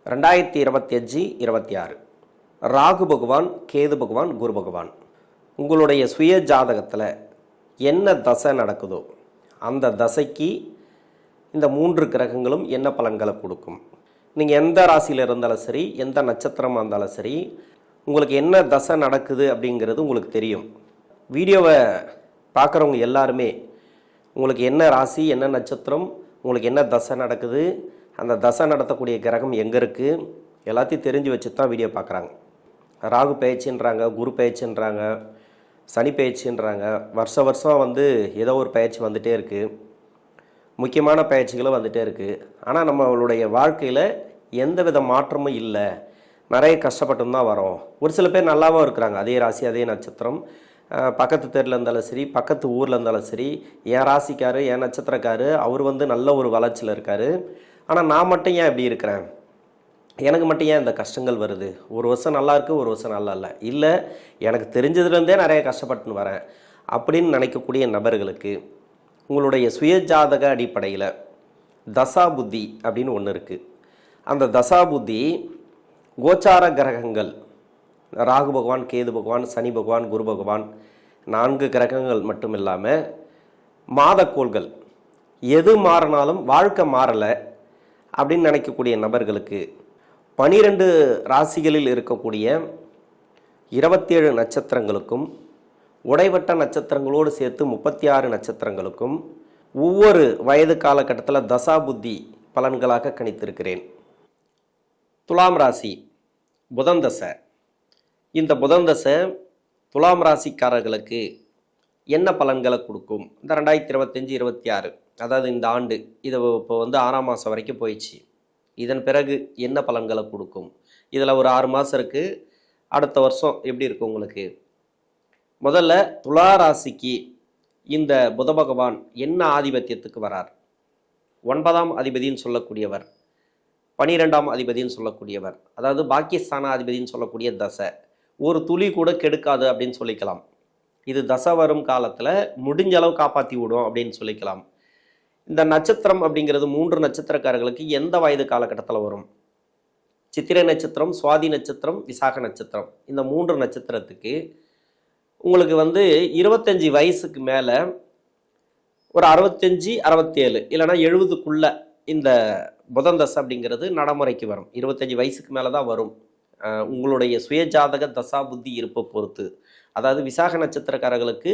2025 26 ராகு பகவான், கேது பகவான், குரு பகவான் உங்களுடைய சுய ஜாதகத்தில் என்ன தசை நடக்குதோ அந்த தசைக்கு இந்த 3 கிரகங்களும் என்ன பலன்களை கொடுக்கும். நீங்கள் எந்த ராசியில் இருந்தாலும் சரி, எந்த நட்சத்திரமாக இருந்தாலும் சரி, உங்களுக்கு என்ன தசை நடக்குது அப்படிங்கிறது உங்களுக்கு தெரியும். வீடியோவை பார்க்குறவங்க எல்லாருமே உங்களுக்கு என்ன ராசி, என்ன நட்சத்திரம், உங்களுக்கு என்ன தசை நடக்குது, அந்த தசை நடத்தக்கூடிய கிரகம் எங்கே இருக்குது, எல்லாத்தையும் தெரிஞ்சு வச்சு தான் வீடியோ பார்க்குறாங்க. ராகு பயிற்சின்றாங்க, குரு பயிற்சின்றாங்க, சனி பயிற்சின்றாங்க. வருஷம் ஏதோ ஒரு பயிற்சி வந்துகிட்டே இருக்குது, முக்கியமான பயிற்சிகளும் வந்துகிட்டே இருக்குது. ஆனால் நம்மளுடைய வாழ்க்கையில் எந்த வித மாற்றமும் இல்லை, நிறைய கஷ்டப்பட்டு தான் வரோம். ஒரு சில பேர் நல்லாவும் இருக்கிறாங்க, அதே ராசி அதே நட்சத்திரம், பக்கத்து தெருவில் இருந்தாலும் சரி, பக்கத்து ஊரில் இருந்தாலும் சரி, என் ராசிக்காரு என் நட்சத்திரக்காரு அவர் நல்ல ஒரு வளர்ச்சியில் இருக்கார். ஆனால் நான் மட்டும் ஏன் இப்படி இருக்கிறேன், எனக்கு மட்டும் ஏன் இந்த கஷ்டங்கள் வருது, ஒரு வருஷம் நல்லா இருக்குது ஒரு வருஷம் நல்லா இல்லை, எனக்கு தெரிஞ்சதுலேருந்தே நிறைய கஷ்டப்பட்டுன்னு வரேன் அப்படின்னு நினைக்கக்கூடிய நபர்களுக்கு உங்களுடைய சுயஜாதக அடிப்படையில் தசா புத்தி அப்படின்னு ஒன்று இருக்குது. அந்த தசா புத்தி கோச்சார கிரகங்கள் ராகு பகவான், கேது பகவான், சனி பகவான், குரு பகவான் 4 கிரகங்கள் மட்டும் இல்லாமல் மாதக்கோள்கள் எது மாறினாலும் வாழ்க்கை மாறலை அப்படின்னு நினைக்கக்கூடிய நபர்களுக்கு 12 ராசிகளில் இருக்கக்கூடிய 27 நட்சத்திரங்களுக்கும் உடைவட்ட நட்சத்திரங்களோடு சேர்த்து 36 நட்சத்திரங்களுக்கும் ஒவ்வொரு வயது காலகட்டத்தில் தசா புத்தி பலன்களாக கணித்திருக்கிறேன். துலாம் ராசி புதன் தசை. இந்த புதன் தசை துலாம் ராசிக்காரர்களுக்கு என்ன பலன்களை கொடுக்கும்? இந்த 2025-26 அதாவது இந்த ஆண்டு இது இப்போ 6ஆம் மாதம் வரைக்கும் போயிடுச்சு. இதன் பிறகு என்ன பலன்களை கொடுக்கும்? இதில் ஒரு 6 மாதம் இருக்குது. அடுத்த வருஷம் எப்படி இருக்கும் உங்களுக்கு? முதல்ல துலா ராசிக்கு இந்த புத பகவான் என்ன ஆதிபத்தியத்துக்கு வரார்? 9ஆம் அதிபதின்னு சொல்லக்கூடியவர், 12ஆம் அதிபதின்னு சொல்லக்கூடியவர், அதாவது பாக்கியஸ்தான அதிபதின்னு சொல்லக்கூடிய தசை ஒரு துளி கூட கெடுக்காது அப்படின்னு சொல்லிக்கலாம். இது தசை வரும் காலத்தில் முடிஞ்ச அளவு காப்பாற்றி விடும் அப்படின்னு சொல்லிக்கலாம். இந்த நட்சத்திரம் அப்படிங்கிறது 3 நட்சத்திரக்காரர்களுக்கு எந்த வயது காலகட்டத்தில் வரும்? சித்திரை நட்சத்திரம், சுவாதி நட்சத்திரம், விசாக நட்சத்திரம். இந்த 3 நட்சத்திரத்துக்கு உங்களுக்கு 25 வயசுக்கு மேலே ஒரு 65, 67 இல்லைனா 70க்குள்ள இந்த புதன் தசை அப்படிங்கிறது நடைமுறைக்கு வரும். 25 வயசுக்கு மேலே தான் வரும். உங்களுடைய சுயஜாதக தசா புத்தி இருப்பை பொறுத்து, அதாவது விசாக நட்சத்திரக்காரர்களுக்கு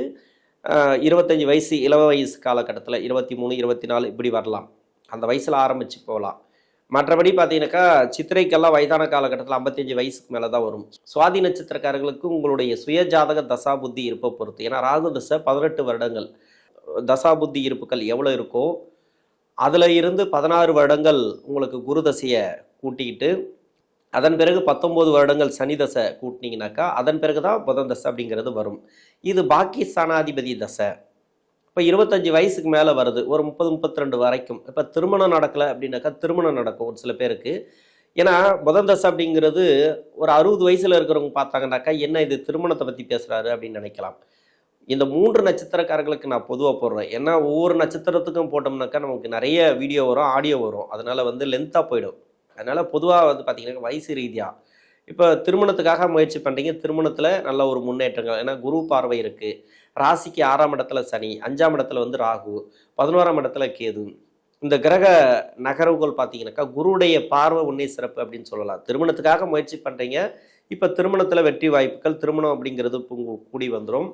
25 வயசு இளவ வயசு காலகட்டத்தில் 23, 24 இப்படி வரலாம், அந்த வயசில் ஆரம்பித்து போகலாம். மற்றபடி பார்த்தீங்கன்னாக்கா சித்திரைக்கெல்லாம் வயதான காலகட்டத்தில் 55 வயசுக்கு மேலே தான் வரும். சுவாதி நட்சத்திரக்காரர்களுக்கு உங்களுடைய சுயஜாதக தசா புத்தி இருப்பை பொறுத்து, ஏன்னா ராகு தசை 18 வருடங்கள் தசா புத்தி இருப்புகள் எவ்வளோ இருக்கோ அதில் இருந்து 16 வருடங்கள் உங்களுக்கு குரு தசையை கூட்டிக்கிட்டு அதன் பிறகு 19 வருடங்கள் சனி தசை கூட்டினீங்கனாக்கா அதன் பிறகு தான் புதன் தசை அப்படிங்கிறது வரும். இது பாக்கியஸ்தானாதிபதி தசை. இப்போ 25 வயசுக்கு மேலே வருது, ஒரு 30, 32 வரைக்கும். இப்போ திருமணம் நடக்கலை அப்படின்னாக்கா திருமணம் நடக்கும் ஒரு சில பேருக்கு. ஏன்னா புதன் தசை அப்படிங்கிறது ஒரு 60 வயசில் இருக்கிறவங்க பார்த்தாங்கனாக்கா என்ன இது திருமணத்தை பற்றி பேசுகிறாரு அப்படின்னு நினைக்கலாம். இந்த 3 நட்சத்திரக்காரர்களுக்கு நான் பொதுவாக போடுறேன். ஏன்னா ஒவ்வொரு நட்சத்திரத்துக்கும் போட்டோம்னாக்கா நமக்கு நிறைய வீடியோ வரும், ஆடியோ வரும், அதனால் லென்த்தாக போயிடும். அதனால் பொதுவாக பார்த்தீங்கன்னா வயசு ரீதியாக இப்போ திருமணத்துக்காக முயற்சி பண்ணுறீங்க, திருமணத்தில் நல்ல ஒரு முன்னேற்றங்கள். ஏன்னா குரு பார்வை இருக்குது, ராசிக்கு 6ஆம் இடத்துல சனி, 5ஆம் இடத்துல ராகு, 11ஆம் இடத்துல கேது. இந்த கிரக நகர்வுகள் பார்த்தீங்கன்னாக்கா குருடைய பார்வை உன்னே சிறப்பு அப்படின்னு சொல்லலாம். திருமணத்துக்காக முயற்சி பண்ணுறீங்க, இப்போ திருமணத்தில் வெற்றி வாய்ப்புகள், திருமணம் அப்படிங்கிறது கூடி வந்துடும்.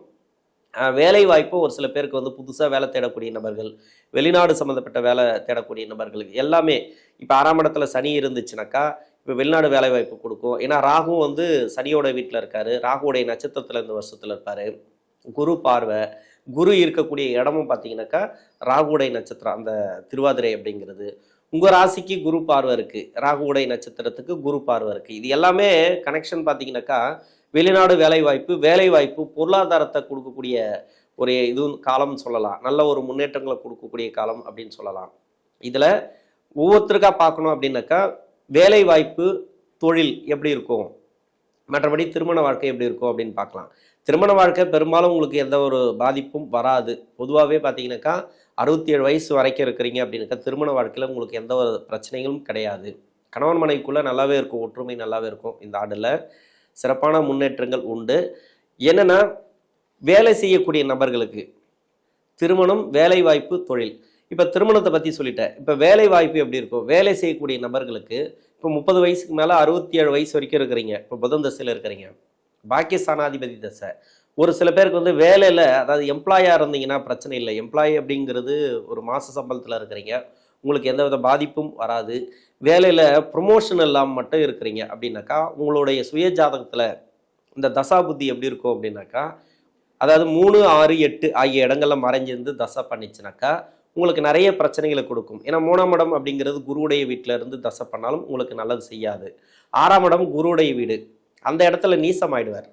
வேலை வாய்ப்பு ஒரு சில பேருக்கு புதுசாக வேலை தேடக்கூடிய நபர்கள், வெளிநாடு சம்மந்தப்பட்ட வேலை தேடக்கூடிய நபர்களுக்கு எல்லாமே இப்போ 6ஆம் இடத்துல சனி இருந்துச்சுனாக்கா இப்போ வெளிநாடு வேலை வாய்ப்பு கொடுக்கும். ஏன்னா ராகுவும் சனியோட வீட்டில் இருக்காரு, ராகுவோடைய நட்சத்திரத்தில் இந்த வருஷத்தில் இருப்பார். குரு பார்வை, குரு இருக்கக்கூடிய இடமும் பார்த்தீங்கன்னாக்கா ராகுவோடைய நட்சத்திரம் அந்த திருவாதிரை அப்படிங்கிறது. உங்கள் ராசிக்கு குரு பார்வை இருக்குது, ராகுவோடைய நட்சத்திரத்துக்கு குரு பார்வை இருக்குது. இது எல்லாமே கனெக்ஷன் பார்த்தீங்கன்னாக்கா வெளிநாடு வேலை வாய்ப்பு பொருளாதாரத்தை கொடுக்கக்கூடிய ஒரு காலம்னு சொல்லலாம். நல்ல ஒரு முன்னேற்றங்களை கொடுக்கக்கூடிய காலம் அப்படின்னு சொல்லலாம். இதில் ஒவ்வொருத்தருக்கா பார்க்கணும் அப்படின்னாக்கா வேலை வாய்ப்பு, தொழில் எப்படி இருக்கும், மற்றபடி திருமண வாழ்க்கை எப்படி இருக்கும் அப்படின்னு பார்க்கலாம். திருமண வாழ்க்கை பெரும்பாலும் உங்களுக்கு எந்த ஒரு பாதிப்பும் வராது. பொதுவாகவே பார்த்தீங்கன்னாக்கா 67 வயசு வரைக்கும் இருக்கிறீங்க அப்படின்னாக்கா திருமண வாழ்க்கையில் உங்களுக்கு எந்த ஒரு பிரச்சனைகளும் கிடையாது. கணவன் மனைவிக்குள்ளே நல்லாவே இருக்கும், ஒற்றுமை நல்லாவே இருக்கும். இந்த ஆண்டில் சிறப்பான முன்னேற்றங்கள் உண்டு. என்னென்னா வேலை செய்யக்கூடிய நபர்களுக்கு திருமணம், வேலை வாய்ப்பு, தொழில். இப்போ திருமணத்தை பற்றி சொல்லிட்டேன். இப்போ வேலை வாய்ப்பு எப்படி இருக்கும்? வேலை செய்யக்கூடிய நபர்களுக்கு இப்போ 30 வயசுக்கு மேலே 67 வயசு வரைக்கும் இருக்கிறீங்க, இப்போ புதன் தசையில் இருக்கிறீங்க, பாக்கியஸ்தானாதிபதி தசை. ஒரு சில பேருக்கு வந்து வேலையில், அதாவது எம்ப்ளாயாக இருந்தீங்கன்னா பிரச்சனை இல்லை. எம்ப்ளாயி அப்படிங்கிறது ஒரு மாத சம்பளத்தில் இருக்கிறீங்க, உங்களுக்கு எந்த வித பாதிப்பும் வராது. வேலையில் ப்ரொமோஷன் இல்லாமல் மட்டும் இருக்கிறீங்க அப்படின்னாக்கா உங்களுடைய சுய ஜாதகத்தில் இந்த தசா புத்தி எப்படி இருக்கும் அப்படின்னாக்கா, அதாவது 3, 6, 8 ஆகிய இடங்களில் மறைஞ்சிருந்து தசை பண்ணிச்சுனாக்கா உங்களுக்கு நிறைய பிரச்சனைகளை கொடுக்கும். ஏன்னா 3ஆம் இடம் அப்படிங்கிறது குருவுடைய வீட்டில் இருந்து தசை பண்ணாலும் உங்களுக்கு நல்லது செய்யாது. 6ஆம் இடம் குருவுடைய வீடு, அந்த இடத்துல நீசமாயிடுவார்.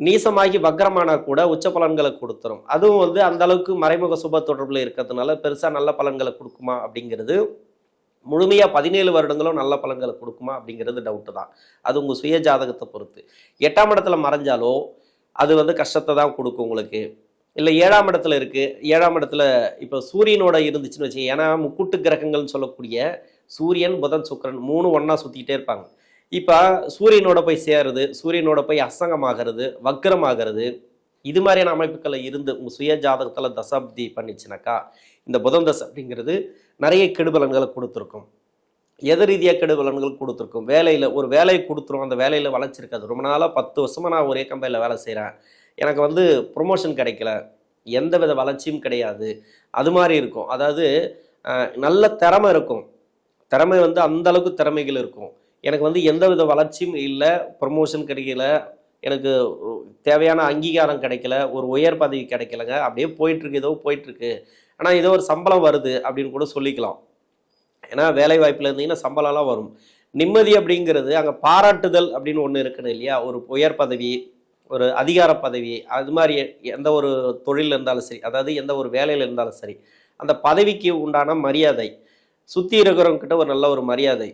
நீசமாகி வக்ரமானா கூட உச்ச பலன்களை கொடுத்துரும். அதுவும் வந்து அந்த அளவுக்கு மறைமுக சுப தொடர்பில் இருக்கிறதுனால பெருசாக நல்ல பலன்களை கொடுக்குமா அப்படிங்கிறது, முழுமையாக 17 வருடங்களும் நல்ல பலன்களை கொடுக்குமா அப்படிங்கிறது டவுட்டு தான். அது உங்கள் சுய ஜாதகத்தை பொறுத்து. 8ஆம் இடத்துல மறைஞ்சாலோ அது வந்து கஷ்டத்தை தான் கொடுக்கும் உங்களுக்கு. இல்லை 7ஆம் இடத்துல இருக்குது, 7ஆம் இடத்துல இப்போ சூரியனோட இருந்துச்சுன்னு வச்சு, ஏன்னா முக்கூட்டு கிரகங்கள்னு சொல்லக்கூடிய சூரியன், புதன், சுக்கிரன் 3 ஒன்றா சுற்றிக்கிட்டே இருப்பாங்க. இப்போ சூரியனோட போய் சேருது, சூரியனோட போய் அசங்கமாகிறது, வக்ரமாகிறது, இது மாதிரியான அமைப்புகளை இருந்து உங்கள் சுய ஜாதகத்தில் தசாப்தி பண்ணிச்சுனாக்கா இந்த புதன் தசை அப்படிங்கிறது நிறைய கெடுபலன்களை கொடுத்துருக்கும். எது ரீதியாக கெடுபலன்கள் கொடுத்துருக்கும்? வேலையில் ஒரு வேலையை கொடுத்துரும், அந்த வேலையில் வளர்ச்சிருக்காது. ரொம்ப நாளாக 10 வருஷமாக நான் ஒரே கம்பெனியில் வேலை செய்கிறேன், எனக்கு வந்து ப்ரொமோஷன் கிடைக்கல, எந்த வித வளர்ச்சியும் கிடையாது, அது மாதிரி இருக்கும். அதாவது நல்ல திறமை இருக்கும், திறமை வந்து அந்த அளவுக்கு திறமைகள் இருக்கும், எனக்கு வந்து எந்த வித வளர்ச்சியும் இல்லை, ப்ரொமோஷன் கிடைக்கல, எனக்கு தேவையான அங்கீகாரம் கிடைக்கல, ஒரு உயர் பதவி கிடைக்கலங்க, அப்படியே போயிட்டுருக்கு, ஏதோ போயிட்டுருக்கு, ஆனால் ஏதோ ஒரு சம்பளம் வருது அப்படின்னு கூட சொல்லிக்கலாம். ஏன்னா வேலை வாய்ப்பில் இருந்தீங்கன்னா சம்பளம்லாம் வரும். நிம்மதி அப்படிங்கிறது அங்கே பாராட்டுதல் அப்படின்னு ஒன்று இருக்குது இல்லையா? ஒரு உயர் பதவி, ஒரு அதிகார பதவி, அது மாதிரி எந்த ஒரு தொழில் இருந்தாலும் சரி, அதாவது எந்த ஒரு வேலையில் இருந்தாலும் சரி, அந்த பதவிக்கு உண்டான மரியாதை, சுற்றி இருக்கிறவங்ககிட்ட ஒரு நல்ல ஒரு மரியாதை,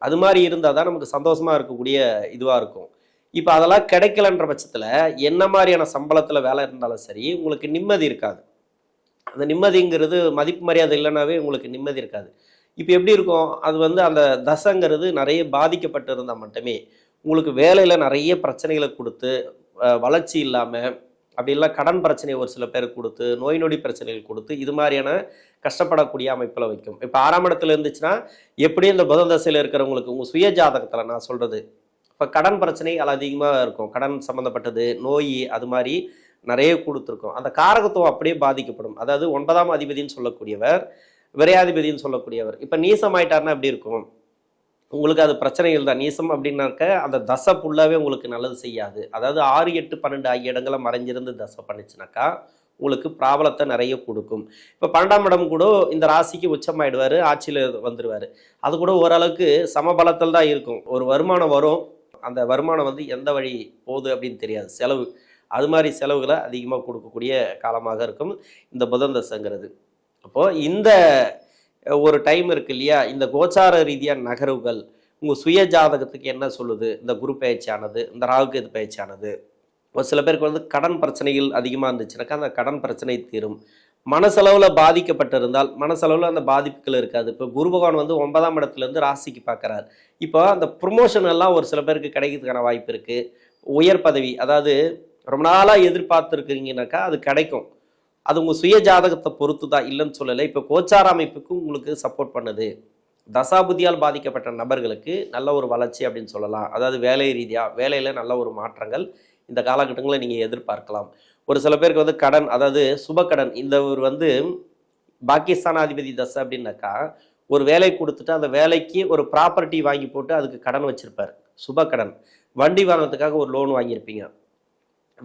அது மாதிரி இருந்தால் தான் நமக்கு சந்தோஷமாக இருக்கக்கூடிய இதுவாக இருக்கும். இப்போ அதெல்லாம் கிடைக்கலன்ற பட்சத்தில் என்ன மாதிரியான சம்பளத்தில் வேலை இருந்தாலும் சரி உங்களுக்கு நிம்மதி இருக்காது. அந்த நிம்மதிங்கிறது மதிப்பு மரியாதை இல்லைனாவே உங்களுக்கு நிம்மதி இருக்காது. இப்போ எப்படி இருக்கும்? அது வந்து அந்த தசைங்கிறது நிறைய பாதிக்கப்பட்டு இருந்தால் மட்டுமே உங்களுக்கு வேலையில் நிறைய பிரச்சனைகளை கொடுத்து, வளர்ச்சி இல்லாமல், அப்படிலாம் கடன் பிரச்சனையை ஒரு சில பேருக்கு கொடுத்து, நோய் நொடி பிரச்சனைகள் கொடுத்து, இது மாதிரியான கஷ்டப்படக்கூடிய அமைப்பில் வைக்கும். இப்போ 6ஆம் இடத்துல இருந்துச்சுன்னா எப்படி இந்த புதன் தசையில் இருக்கிறவங்களுக்கு உங்கள் சுய ஜாதகத்தில் நான் சொல்கிறது, இப்போ கடன் பிரச்சனை அதிகமாக இருக்கும், கடன் சம்மந்தப்பட்டது, நோய், அது மாதிரி நிறைய கொடுத்துருக்கும். அந்த காரகத்துவம் அப்படியே பாதிக்கப்படும். அதாவது 9ஆம் அதிபதினு சொல்லக்கூடியவர், விரையாதிபதினு சொல்லக்கூடியவர் இப்போ நீசமாயிட்டார்னா எப்படி இருக்கும்? உங்களுக்கு அது பிரச்சனைகள் தான். நீசம் அப்படின்னாக்க அந்த தசை ஃபுல்லாகவே உங்களுக்கு நல்லது செய்யாது. அதாவது 6, 8, 12 ஆகிய இடங்களை மறைஞ்சிருந்து தசை பண்ணிச்சுனாக்கா உங்களுக்கு ப்ராபலத்தை நிறைய கொடுக்கும். இப்போ 12ஆம் இடம் கூட இந்த ராசிக்கு உச்சமாயிடுவார், ஆட்சியில் வந்துடுவார். அது கூட ஓரளவுக்கு சமபலத்தில் தான் இருக்கும். ஒரு வருமானம் வரும், அந்த வருமானம் வந்து எந்த வழி போகுது அப்படின்னு தெரியாது, செலவு, அது மாதிரி செலவுகளை அதிகமாக கொடுக்கக்கூடிய காலமாக இருக்கும் இந்த புதன் தசைங்கிறது. அப்போது இந்த ஒரு டைம் இருக்கு இல்லையா, இந்த கோச்சார ரீதியாக நகர்வுகள் உங்கள் சுய ஜாதகத்துக்கு என்ன சொல்லுது? இந்த குரு பயிற்சியானது, இந்த ராகுகேது பயிற்சியானது, ஒரு சில பேருக்கு வந்து கடன் பிரச்சனைகள் அதிகமாக இருந்துச்சுனாக்கா அந்த கடன் பிரச்சனை தீரும். மனசளவில் பாதிக்கப்பட்டிருந்தால் மனசளவில் அந்த பாதிப்புகள் இருக்காது. இப்போ குரு பகவான் வந்து 9ஆம் இடத்துலேருந்து ராசிக்கு பார்க்குறாரு. இப்போ அந்த ப்ரொமோஷன் எல்லாம் ஒரு சில பேருக்கு கிடைக்கிறதுக்கான வாய்ப்பு இருக்குது. உயர் பதவி, அதாவது ரொம்ப நாளாக எதிர்பார்த்துருக்கீங்கனாக்கா அது கிடைக்கும். அது உங்கள் சுய ஜாதகத்தை பொறுத்து தான், இல்லைன்னு சொல்லலை. இப்போ கோச்சார அமைப்புக்கு உங்களுக்கு சப்போர்ட் பண்ணுது. தசாபுதியால் பாதிக்கப்பட்ட நபர்களுக்கு நல்ல ஒரு வளர்ச்சி அப்படின்னு சொல்லலாம். அதாவது வேலை ரீதியாக வேலையில் நல்ல ஒரு மாற்றங்கள் இந்த காலகட்டங்களில் நீங்கள் எதிர்பார்க்கலாம். ஒரு சில பேருக்கு வந்து கடன், அதாவது சுபக்கடன், இந்த ஒரு வந்து பாக்கியஸ்தானாதிபதி தசை அப்படின்னாக்கா ஒரு வேலை கொடுத்துட்டு அந்த வேலைக்கு ஒரு ப்ராப்பர்ட்டி வாங்கி போட்டு அதுக்கு கடன் வச்சுருப்பார், சுபக்கடன். வண்டி வாங்கினதுக்காக ஒரு லோன் வாங்கியிருப்பீங்க,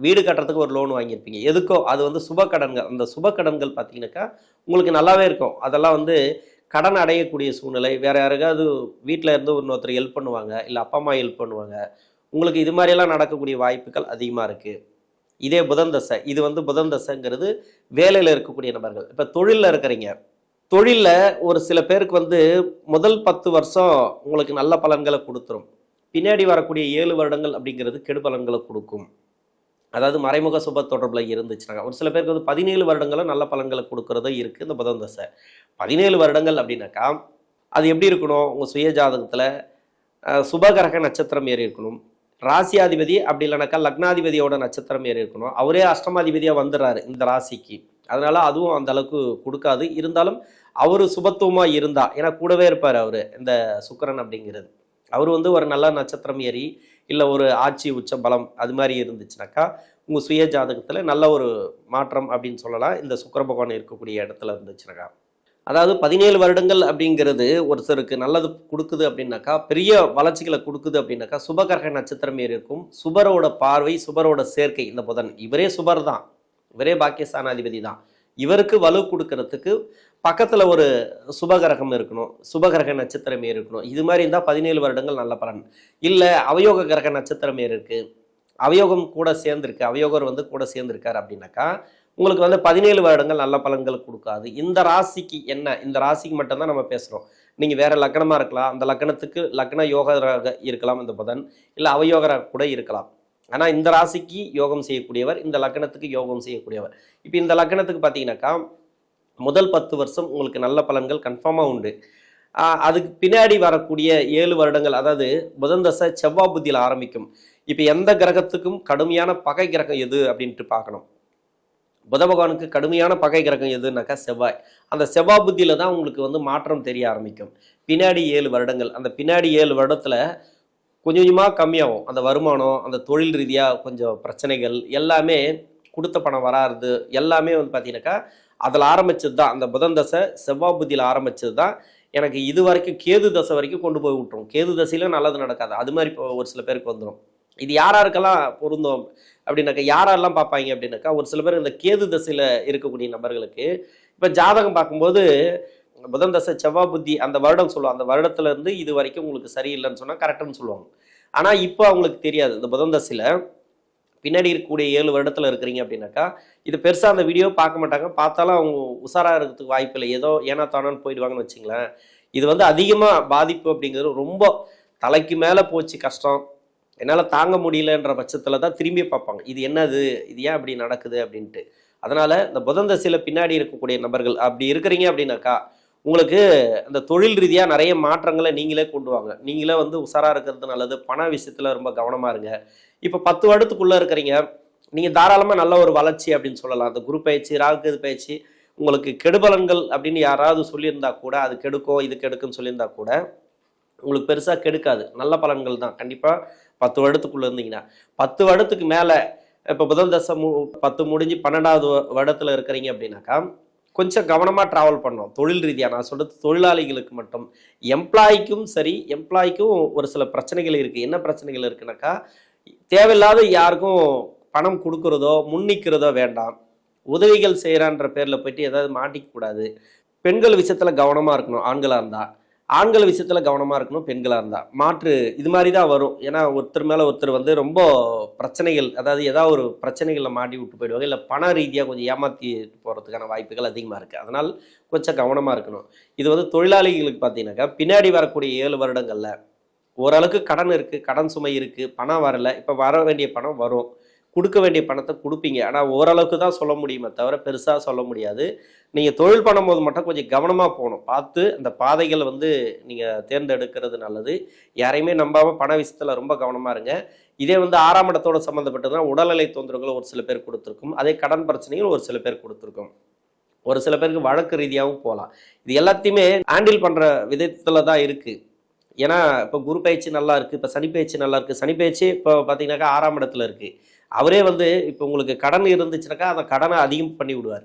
வீடு கட்டுறதுக்கு ஒரு லோன் வாங்கியிருப்பீங்க, எதுக்கோ அது வந்து சுபக்கடன்கள். அந்த சுபக்கடன்கள் பார்த்தீங்கன்னாக்கா உங்களுக்கு நல்லாவே இருக்கும். அதெல்லாம் வந்து கடன் அடையக்கூடிய சூழ்நிலை. வேறு யாருக்காவது வீட்டில் இருந்து இன்னொருத்தர் ஹெல்ப் பண்ணுவாங்க, இல்லை அப்பா அம்மா ஹெல்ப் பண்ணுவாங்க, உங்களுக்கு இது மாதிரியெல்லாம் நடக்கக்கூடிய வாய்ப்புகள் அதிகமாக இருக்குது. இதே புதன் தசை, இது வந்து புதன் தசைங்கிறது வேலையில் இருக்கக்கூடிய நபர்கள். இப்போ தொழிலில் இருக்கிறீங்க, தொழிலில் ஒரு சில பேருக்கு வந்து முதல் 10 வருஷம் உங்களுக்கு நல்ல பலன்களை கொடுத்துரும். பின்னாடி வரக்கூடிய 7 வருடங்கள் அப்படிங்கிறது கெடு பலன்களை கொடுக்கும். அதாவது மறைமுக சுப தொடர்பில் இருந்துச்சுனாங்க. ஒரு சில பேருக்கு வந்து 17 வருடங்களும் நல்ல பலன்களை கொடுக்குறதும் இருக்குது இந்த புதன் தசை. 17 வருடங்கள் அப்படின்னாக்கா அது எப்படி இருக்கணும்? உங்கள் சுய ஜாதகத்தில் சுபகிரக நட்சத்திரம் ஏறி இருக்கணும். ராசியாதிபதி அப்படி இல்லைனாக்கா லக்னாதிபதியோட நட்சத்திரம் ஏறி இருக்கணும். அவரே அஷ்டமாதிபதியாக வந்துடுறாரு இந்த ராசிக்கு. அதனால அதுவும் அந்த அளவுக்கு கொடுக்காது. இருந்தாலும் அவர் சுபத்துவமாக இருந்தா, ஏன்னா கூடவே இருப்பார் அவர் இந்த சுக்கிரன் அப்படிங்கிறது. அவர் வந்து ஒரு நல்ல நட்சத்திரம் ஏறி இல்லை ஒரு ஆட்சி உச்ச பலம் அது மாதிரி இருந்துச்சுனாக்கா உங்கள் சுய ஜாதகத்தில் நல்ல ஒரு மாற்றம் அப்படின்னு சொல்லலாம். இந்த சுக்கிர பகவான் இருக்கக்கூடிய இடத்துல இருந்துச்சுனாக்கா, அதாவது 17 வருடங்கள் அப்படிங்கிறது ஒருத்தருக்கு நல்லது கொடுக்குது அப்படின்னாக்கா, பெரிய வளர்ச்சிகளை கொடுக்குது அப்படின்னாக்கா, சுபகிரக நட்சத்திரம் ஏறி இருக்கும். சுபரோட பார்வை, சுபரோட சேர்க்கை. இந்த புதன் இவரே சுபர் தான், இவரே பாக்கியஸ்தானாதிபதி தான். இவருக்கு வலு கொடுக்கறதுக்கு பக்கத்தில் ஒரு சுபகிரகம் இருக்கணும், சுபகிரக நட்சத்திரம் ஏறி இருக்கணும். இது மாதிரி இருந்தால் 17 வருடங்கள் நல்ல பலன். இல்லை அவயோக கிரக நட்சத்திரம் ஏறி இருக்கு, அவயோகம் கூட சேர்ந்துருக்கு, அவயோகர் வந்து கூட சேர்ந்துருக்காரு அப்படின்னாக்கா உங்களுக்கு வந்து 17 வருடங்கள் நல்ல பலன்கள் கொடுக்காது. இந்த ராசிக்கு என்ன, இந்த ராசிக்கு மட்டும்தான் நம்ம பேசுகிறோம். நீங்கள் வேற லக்னமாக இருக்கலாம், அந்த லக்னத்துக்கு லக்ன யோகராக இருக்கலாம் இந்த புதன், இல்லை அவயோகராக கூட இருக்கலாம். ஆனால் இந்த ராசிக்கு யோகம் செய்யக்கூடியவர், இந்த லக்னத்துக்கு யோகம் செய்யக்கூடியவர். இப்போ இந்த லக்னத்துக்கு பார்த்தீங்கன்னாக்கா முதல் 10 வருஷம் உங்களுக்கு நல்ல பலன்கள் கன்ஃபார்மாக உண்டு. அதுக்கு பின்னாடி வரக்கூடிய 7 வருடங்கள், அதாவது புதன் தசை செவ்வாய் புத்தியில் ஆரம்பிக்கும். இப்போ எந்த கிரகத்துக்கும் கடுமையான பகை கிரகம் எது அப்படின்ட்டு பார்க்கணும். புத பகவானுக்கு கடுமையான பகை கிரகம் எதுனாக்கா செவ்வாய். அந்த செவ்வாய் புத்தியில தான் உங்களுக்கு வந்து மாற்றம் தெரிய ஆரம்பிக்கும். பின்னாடி 7 வருடங்கள், அந்த பின்னாடி 7 வருடத்துல கொஞ்சம் கொஞ்சமாக கம்மியாகும் அந்த வருமானம், அந்த தொழில் ரீதியாக கொஞ்சம் பிரச்சனைகள் எல்லாமே, கொடுத்த பணம் வராது எல்லாமே வந்து பார்த்தீங்கன்னாக்கா அதில் ஆரம்பிச்சது தான். அந்த புதன் தசை செவ்வாய் புத்தியில் ஆரம்பிச்சது தான் எனக்கு இது வரைக்கும் கேது தசை வரைக்கும் கொண்டு போய் விட்டுரும். கேது தசையிலும் நல்லது நடக்காது. அது மாதிரி இப்போ ஒரு சில பேருக்கு வந்துடும். இது யாராருக்கெல்லாம் பொருந்தும் அப்படின்னாக்கா, யாரெல்லாம் பார்ப்பாங்க அப்படின்னாக்கா, ஒரு சில பேர் இந்த கேது தசையில் இருக்கக்கூடிய நபர்களுக்கு இப்போ ஜாதகம் பார்க்கும்போது புதன் தசை செவ்வாய் புத்தி அந்த வருடம் சொல்லுவாங்க, அந்த வருடத்துல இருந்து இது வரைக்கும் உங்களுக்கு சரியில்லைன்னு சொன்னால் கரெக்டுன்னு சொல்லுவாங்க. ஆனால் இப்போ அவங்களுக்கு தெரியாது. இந்த புதன் தசையில் பின்னாடி இருக்கக்கூடிய 7 வருடத்தில் இருக்கிறீங்க அப்படின்னாக்கா, இது பெருசாக அந்த வீடியோ பார்க்க மாட்டாங்க. பார்த்தாலும் அவங்க உஷாராக இருக்கிறதுக்கு வாய்ப்பு இல்லை. ஏதோ ஏன்னா தானோன்னு போயிடுவாங்கன்னு வச்சுங்களேன். இது வந்து அதிகமாக பாதிப்பு அப்படிங்கிறது ரொம்ப தலைக்கு மேலே போச்சு, கஷ்டம், என்னால் தாங்க முடியலன்ற பட்சத்தில் தான் திரும்பி பார்ப்பாங்க. இது என்னது, இது ஏன் அப்படி நடக்குது அப்படின்ட்டு. அதனால் இந்த புதன் தசையில் பின்னாடி இருக்கக்கூடிய நபர்கள் அப்படி இருக்கிறீங்க அப்படின்னாக்கா, உங்களுக்கு அந்த தொழில் ரீதியாக நிறைய மாற்றங்களை நீங்களே கொண்டு வாங்க. நீங்களே வந்து உஷாராக இருக்கிறது நல்லது. பண விஷயத்தில் ரொம்ப கவனமாக இருங்க. இப்போ 10 வருடத்துக்குள்ளே இருக்கிறீங்க, நீங்கள் தாராளமாக நல்ல ஒரு வளர்ச்சி அப்படின்னு சொல்லலாம். அந்த குரு பயிற்சி, ராகு பயிற்சி உங்களுக்கு கெடுபலன்கள் அப்படின்னு யாராவது சொல்லியிருந்தா கூட, அது கெடுக்கும் இது கெடுக்குன்னு சொல்லியிருந்தா கூட உங்களுக்கு பெருசாக கெடுக்காது. நல்ல பலன்கள் தான் கண்டிப்பாக 10 வருடத்துக்குள்ளே இருந்தீங்கன்னா. 10 வருடத்துக்கு மேலே இப்போ புதன் தசை 10 முடிஞ்சு 12வது வருடத்தில் இருக்கிறீங்க அப்படின்னாக்கா கொஞ்சம் கவனமாக ட்ராவல் பண்ணோம். தொழில் ரீதியாக நான் சொல்கிறது தொழிலாளிகளுக்கு மட்டும். எம்ப்ளாய்க்கும் சரி, எம்ப்ளாய்க்கும் ஒரு சில பிரச்சனைகள் இருக்குது. என்ன பிரச்சனைகள் இருக்குனாக்கா, தேவையில்லாத யாருக்கும் பணம் கொடுக்குறதோ முன்னிக்கிறதோ வேண்டாம். உதவிகள் செய்கிறான்ற பேரில் போயிட்டு ஏதாவது மாட்டிக்கக்கூடாது. பெண்கள் விஷயத்தில் கவனமாக இருக்கணும். ஆண்களாக இருந்தால் ஆண்கள் விஷயத்தில் கவனமாக இருக்கணும், பெண்களாக இருந்தால் மாற்று இது மாதிரி தான் வரும். ஏன்னா ஒருத்தர் மேலே ஒருத்தர் வந்து ரொம்ப பிரச்சனைகள், அதாவது ஏதாவது ஒரு பிரச்சனைகளில் மாட்டி விட்டு போயிடுவாங்க, இல்லை பண ரீதியாக கொஞ்சம் ஏமாற்றி போகிறதுக்கான வாய்ப்புகள் அதிகமாக இருக்குது. அதனால் கொஞ்சம் கவனமாக இருக்கணும். இது வந்து தொழிலாளிகளுக்கு பார்த்தீங்கன்னாக்கா பின்னாடி வரக்கூடிய 7 வருடங்களில் ஓரளவுக்கு கடன் இருக்குது, கடன் சுமை இருக்குது, பணம் வரலை. இப்போ வர வேண்டிய பணம் வரும், கொடுக்க வேண்டிய பணத்தை கொடுப்பீங்க. ஆனால் ஓரளவுக்கு தான் சொல்ல முடியுமே தவிர பெருசாக சொல்ல முடியாது. நீங்கள் தொழில் பண்ணும்போது மட்டும் கொஞ்சம் கவனமாக போகணும். பார்த்து அந்த பாதைகளை வந்து நீங்கள் தேர்ந்தெடுக்கிறது நல்லது. யாரையுமே நம்பாமல் பண விஷயத்தில் ரொம்ப கவனமாக இருங்க. இதே வந்து 6ஆம் இடத்தோட சம்மந்தப்பட்டதுன்னா உடல்நிலை தொந்தரவுகள் ஒரு சில பேர் கொடுத்துருக்கும். அதே கடன் பிரச்சனைகள் ஒரு சில பேர் கொடுத்துருக்கும். ஒரு சில பேருக்கு வழக்கு ரீதியாகவும் போகலாம். இது எல்லாத்தையுமே ஹேண்டில் பண்ணுற விதத்தில் தான் இருக்குது. ஏன்னா இப்போ குரு பயிற்சி நல்லா இருக்குது, இப்போ சனி பயிற்சி நல்லா இருக்குது. சனி பயிற்சி இப்போ பார்த்தீங்கன்னாக்கா 6ஆம் இடத்துல இருக்குது. அவரே வந்து இப்போ உங்களுக்கு கடன் இருந்துச்சுனாக்கா அந்த கடனை அதிகம் பண்ணி விடுவார்.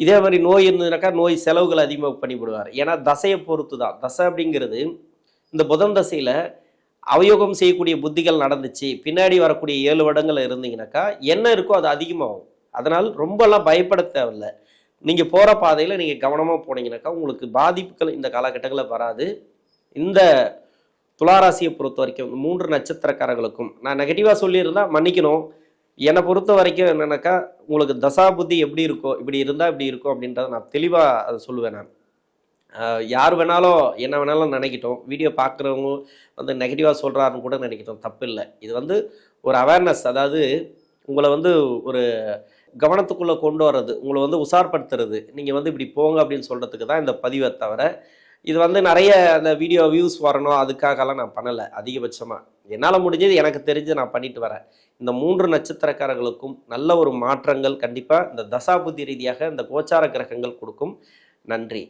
இதே மாதிரி நோய் இருந்ததுனாக்கா நோய் செலவுகள் அதிகமாக பண்ணி விடுவார். ஏன்னா தசையை பொறுத்து தான். தசை அப்படிங்கிறது இந்த புதன் தசையில் அவயோகம் செய்யக்கூடிய புத்திகள் நடந்துச்சு, பின்னாடி வரக்கூடிய 7 வருடங்கள் இருந்தீங்கன்னாக்கா என்ன இருக்கோ அது அதிகமாகும். அதனால் ரொம்பலாம் பயப்பட தேவையில்லை. நீங்கள் போகிற பாதையில் நீங்கள் கவனமாக போனீங்கன்னாக்கா உங்களுக்கு பாதிப்புகள் இந்த காலகட்டங்களில் வராது. இந்த துளாராசியை பொறுத்த வரைக்கும் 3 நட்சத்திரக்காரர்களுக்கும் நான் நெகட்டிவாக சொல்லியிருந்தால் மன்னிக்கணும். என்னை பொறுத்த வரைக்கும் என்னென்னாக்கா, உங்களுக்கு தசா புத்தி எப்படி இருக்கோ, இப்படி இருந்தால் இப்படி இருக்கும் அப்படின்றத நான் தெளிவாக அதை சொல்லுவேன். நான் யார் வேணாலும் என்ன வேணாலும் நினைக்கிட்டோம். வீடியோ பார்க்குறவங்க வந்து நெகட்டிவாக சொல்கிறாருன்னு கூட நினைக்கிட்டோம், தப்பு இல்லை. இது வந்து ஒரு அவேர்னஸ், அதாவது உங்களை வந்து ஒரு கவனத்துக்குள்ளே கொண்டு வர்றது, உங்களை வந்து உஷார்படுத்துறது. நீங்கள் வந்து இப்படி போங்க அப்படின்னு சொல்கிறதுக்கு தான் இந்த பதிவை தவிர இது வந்து நிறைய அந்த வீடியோ வியூஸ் வரணும் அதுக்காகலாம் நான் பண்ணலை. அதிகபட்சமாக என்னால் முடிஞ்சது எனக்கு தெரிஞ்சு நான் பண்ணிட்டு வரேன். இந்த 3 நட்சத்திரக்காரர்களுக்கும் நல்ல ஒரு மாற்றங்கள் கண்டிப்பாக இந்த தசாபுத்தி ரீதியாக இந்த கோச்சார கிரகங்கள் கொடுக்கும். நன்றி.